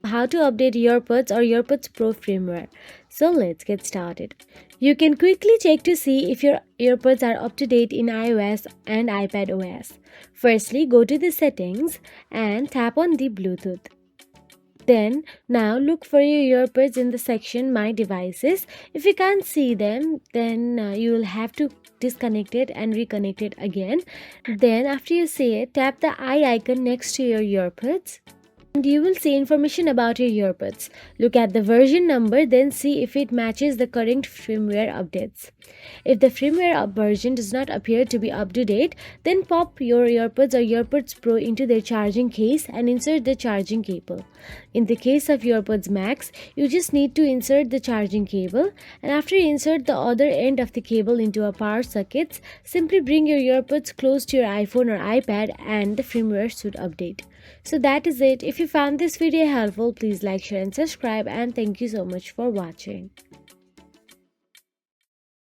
how to update AirPods or AirPods Pro Firmware. So let's get started. You can quickly check to see if your AirPods are up to date in iOS and iPadOS. Firstly, go to the settings and tap on the Bluetooth. Then now look for your AirPods in the section My Devices. If you can't see them, then you will have to disconnect it and reconnect it again. Then after you see it, tap the eye icon next to your AirPods. And you will see information about your AirPods. Look at the version number, then see if it matches the current firmware updates. If the firmware version does not appear to be up to date, then pop your AirPods or AirPods Pro into their charging case and insert the charging cable. In the case of AirPods Max, you just need to insert the charging cable, and after you insert the other end of the cable into a power socket, simply bring your AirPods close to your iPhone or iPad and the firmware should update. So that is it. If you found this video helpful, please like, share and subscribe, and thank you so much for watching.